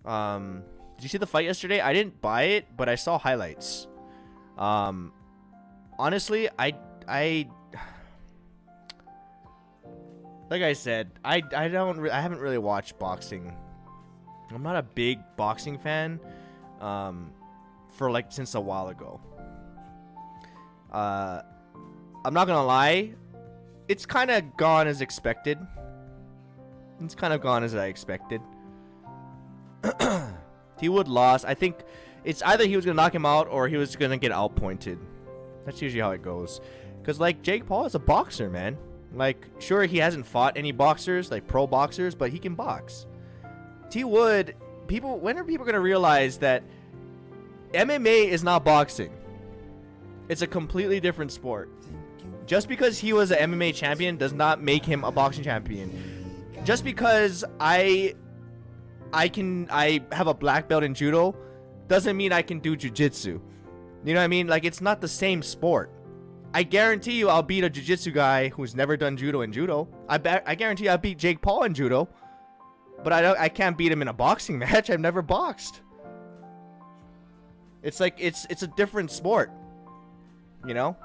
Did you see the fight yesterday? I didn't buy it, but I saw highlights. Honestly, I like I said, I haven't really watched boxing. I'm not a big boxing fan, for like since a while ago. I'm not gonna lie, it's kind of gone as expected. It's kind of gone as I expected. T Wood lost. I think it's either he was gonna knock him out or he was gonna get outpointed. That's usually how it goes. Cause like Jake Paul is a boxer, man. Like sure he hasn't fought any boxers, like pro boxers, but he can box. T Wood, when are people gonna realize that MMA is not boxing? It's a completely different sport. Just because he was an MMA champion does not make him a boxing champion. Just because I have a black belt in judo doesn't mean I can do jiu-jitsu. You know what I mean? Like it's not the same sport. I guarantee you I'll beat a jiu-jitsu guy who's never done judo in judo. I guarantee I'll beat Jake Paul in judo. But I can't beat him in a boxing match. I've never boxed. It's like it's a different sport. You know?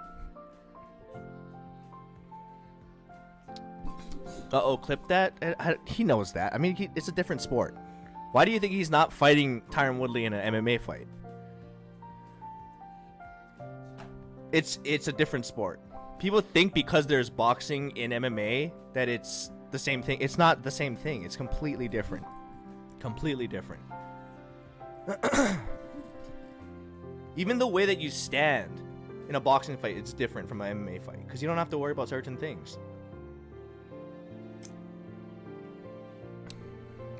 Uh-oh, clip that. He knows that. I mean, it's a different sport. Why do you think he's not fighting Tyron Woodley in an MMA fight? It's a different sport. People think because there's boxing in MMA that it's the same thing. It's not the same thing. It's completely different. Completely different. Even the way that you stand in a boxing fight, it's different from an MMA fight because you don't have to worry about certain things.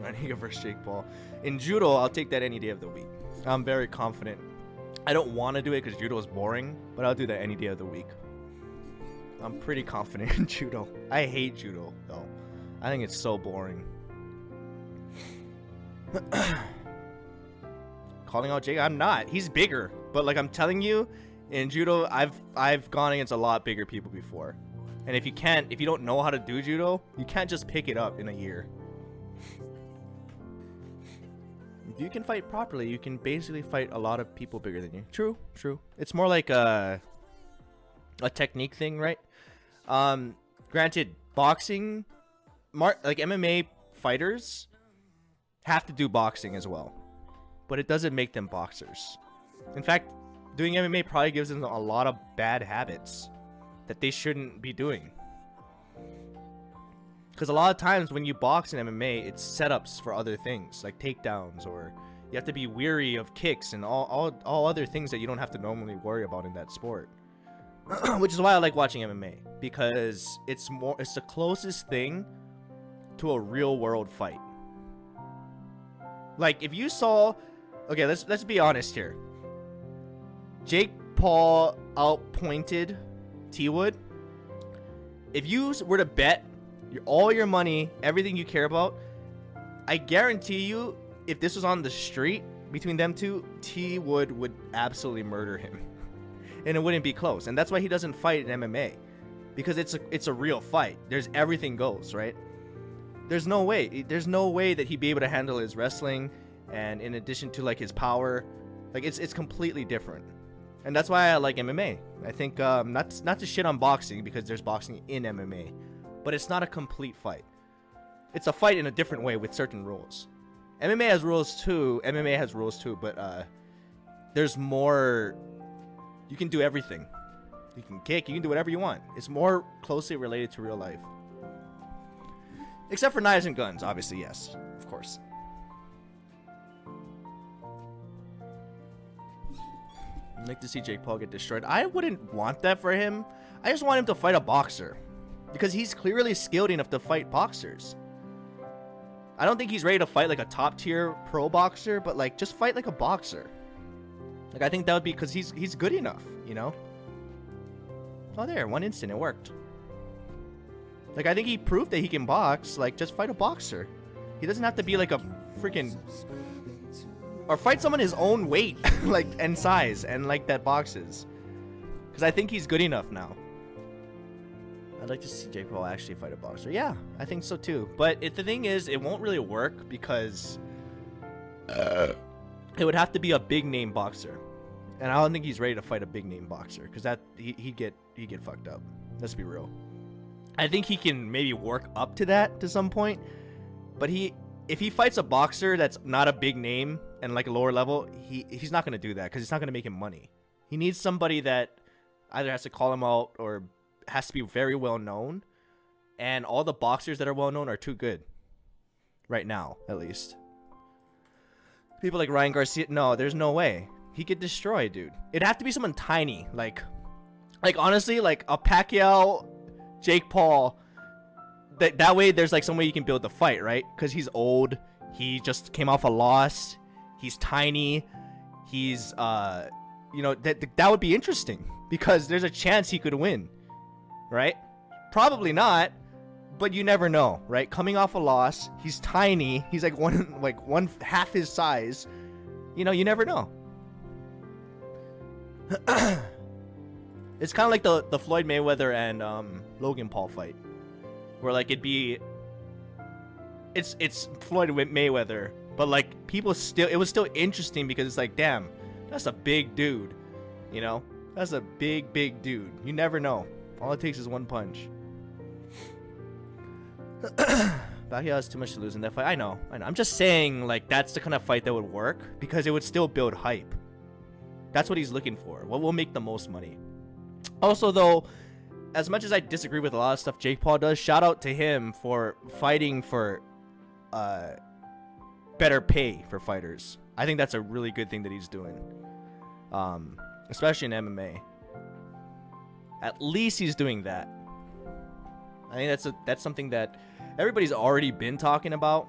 Higa versus Jake Paul. In judo, I'll take that any day of the week. I'm very confident. I don't want to do it because judo is boring, but I'll do that any day of the week. I'm pretty confident in judo. I hate judo, though. I think it's so boring. Calling out Jake? I'm not. He's bigger. But like I'm telling you, in judo, I've gone against a lot bigger people before. And if you don't know how to do judo, you can't just pick it up in a year. If you can fight properly, you can basically fight a lot of people bigger than you. True, true. It's more like a technique thing, right? Granted, boxing, like MMA fighters have to do boxing as well, but it doesn't make them boxers. In fact, doing MMA probably gives them a lot of bad habits that they shouldn't be doing. Because a lot of times when you box in MMA, it's setups for other things, like takedowns, or you have to be weary of kicks and all other things that you don't have to normally worry about in that sport. Which is why I like watching MMA, because it's the closest thing to a real world fight. Like if you saw, okay, let's be honest here. Jake Paul outpointed T Wood. If you were to bet all your money, everything you care about, I guarantee you, if this was on the street between them two, T Wood would absolutely murder him. And it wouldn't be close. And that's why he doesn't fight in MMA. Because it's a real fight. There's everything goes, right? There's no way that he'd be able to handle his wrestling, and in addition to like his power, like it's completely different. And that's why I like MMA. I think not to shit on boxing, because there's boxing in MMA, but it's not a complete fight. It's a fight in a different way with certain rules. MMA has rules too, but there's more. You can do everything. You can kick, you can do whatever you want. It's more closely related to real life. Except for knives and guns, obviously, yes. Of course. I'd like to see Jake Paul get destroyed. I wouldn't want that for him. I just want him to fight a boxer, because he's clearly skilled enough to fight boxers. I don't think he's ready to fight like a top tier pro boxer, but like just fight like a boxer. Like I think that would be because he's good enough, you know? Oh, there, one instant, it worked. Like I think he proved that he can box. Like just fight a boxer. He doesn't have to be like a freaking, or fight someone his own weight, like and size, and like that boxes. Because I think he's good enough now. I'd like to see Jake Paul actually fight a boxer. Yeah, I think so too. But the thing is, it won't really work because It would have to be a big name boxer, and I don't think he's ready to fight a big name boxer because that he'd get fucked up. Let's be real. I think he can maybe work up to that to some point, but if he fights a boxer that's not a big name and like a lower level, he's not gonna do that because it's not gonna make him money. He needs somebody that either has to call him out or has to be very well known, and all the boxers that are well known are too good right now, at least. People like Ryan Garcia, no, there's no way. He could destroy, dude. It'd have to be someone tiny, like honestly, like a Pacquiao, Jake Paul. That way, there's like some way you can build the fight, right? Because he's old, he just came off a loss, he's tiny, he's you know, that would be interesting because there's a chance he could win, right? Probably not, but you never know, right? Coming off a loss, he's tiny, he's like one half his size. You know, you never know. It's kind of like the Floyd Mayweather and Logan Paul fight, where like it's Floyd Mayweather, but like it was still interesting because it's like, damn, that's a big dude, you know? That's a big dude. You never know. All it takes is one punch. Pacquiao has too much to lose in that fight. I know. I'm just saying, like, that's the kind of fight that would work because it would still build hype. That's what he's looking for. What will make the most money? Also, though, as much as I disagree with a lot of stuff Jake Paul does, shout out to him for fighting for better pay for fighters. I think that's a really good thing that he's doing, especially in MMA. At least he's doing that. I think that's something that everybody's already been talking about,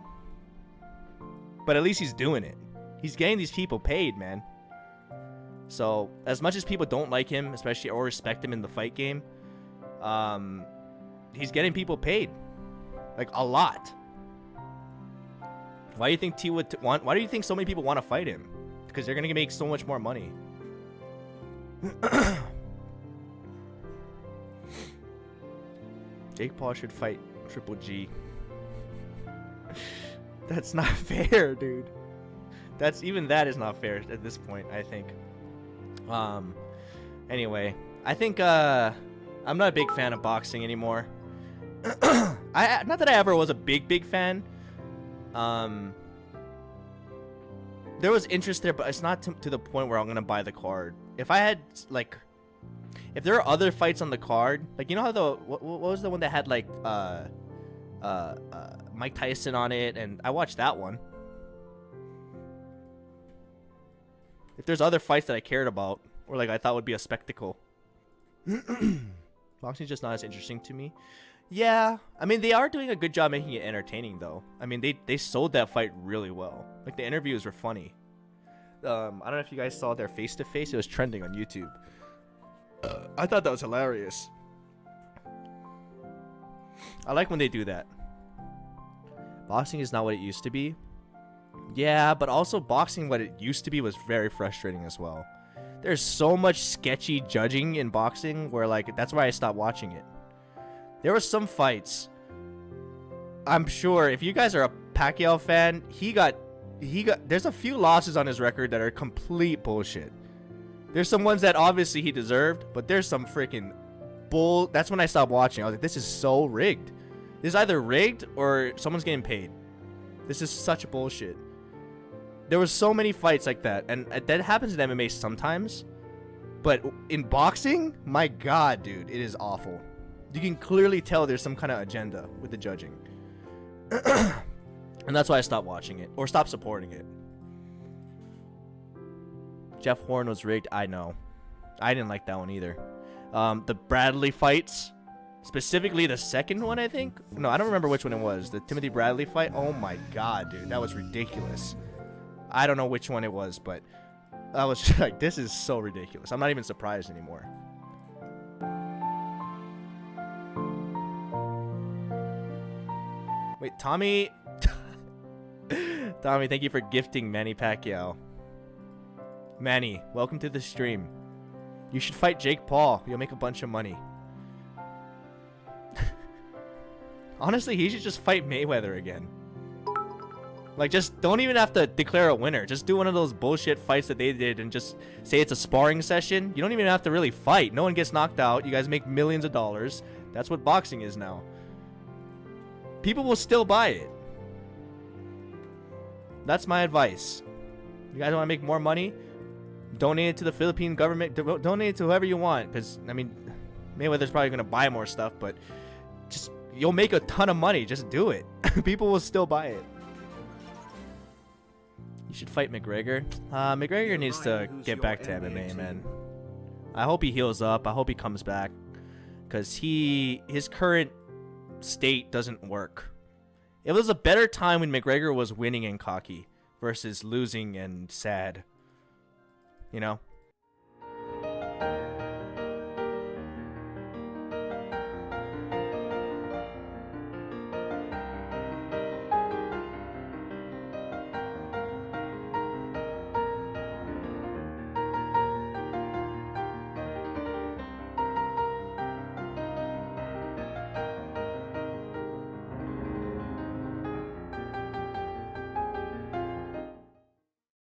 but at least he's doing it. He's getting these people paid, man. So as much as people don't like him, especially, or respect him in the fight game, he's getting people paid, like a lot. Why do you think why do you think so many people want to fight him? Because they're gonna make so much more money. Jake Paul should fight Triple G. That's not fair, dude. That is not fair at this point, I think. Anyway, I think I'm not a big fan of boxing anymore. Not that I ever was a big fan. There was interest there, but it's not to the point where I'm gonna buy the card. If I had if there are other fights on the card, like, you know how what was the one that had like Mike Tyson on it, and I watched that one. If there's other fights that I cared about, or like I thought would be a spectacle, boxing's just not as interesting to me. Yeah, I mean, they are doing a good job making it entertaining, though. I mean, they sold that fight really well. Like, the interviews were funny. I don't know if you guys saw their face-to-face. It was trending on YouTube. I thought that was hilarious. I like when they do that. Boxing is not what it used to be. Yeah, but also boxing, what it used to be, was very frustrating as well. There's so much sketchy judging in boxing where, like, that's why I stopped watching it. There were some fights, I'm sure, if you guys are a Pacquiao fan, there's a few losses on his record that are complete bullshit. There's some ones that obviously he deserved, but there's some freaking bull. That's when I stopped watching. I was like, this is so rigged. This is either rigged or someone's getting paid. This is such bullshit. There were so many fights like that, and that happens in MMA sometimes, but in boxing, my God, dude, it is awful. You can clearly tell there's some kind of agenda with the judging. And that's why I stopped watching it, or stopped supporting it. Jeff Horn was rigged. I know. I didn't like that one either. The Bradley fights, specifically the second one, I think. No, I don't remember which one it was. The Timothy Bradley fight. Oh my God, dude. That was ridiculous. I don't know which one it was, but I was just like, this is so ridiculous. I'm not even surprised anymore. Wait, Tommy. Tommy, thank you for gifting Manny Pacquiao. Manny, welcome to the stream. You should fight Jake Paul. You'll make a bunch of money. Honestly, he should just fight Mayweather again. Like, just don't even have to declare a winner. Just do one of those bullshit fights that they did and just say it's a sparring session. You don't even have to really fight. No one gets knocked out. You guys make millions of dollars. That's what boxing is now. People will still buy it. That's my advice. You guys want to make more money? Donate it to the Philippine government. Donate it to whoever you want. Because, I mean, Mayweather's probably going to buy more stuff. But just, you'll make a ton of money. Just do it. People will still buy it. You should fight McGregor. McGregor needs to get back to MMA, man. I hope he heals up. I hope he comes back. Because his current state doesn't work. It was a better time when McGregor was winning and cocky versus losing and sad. You know?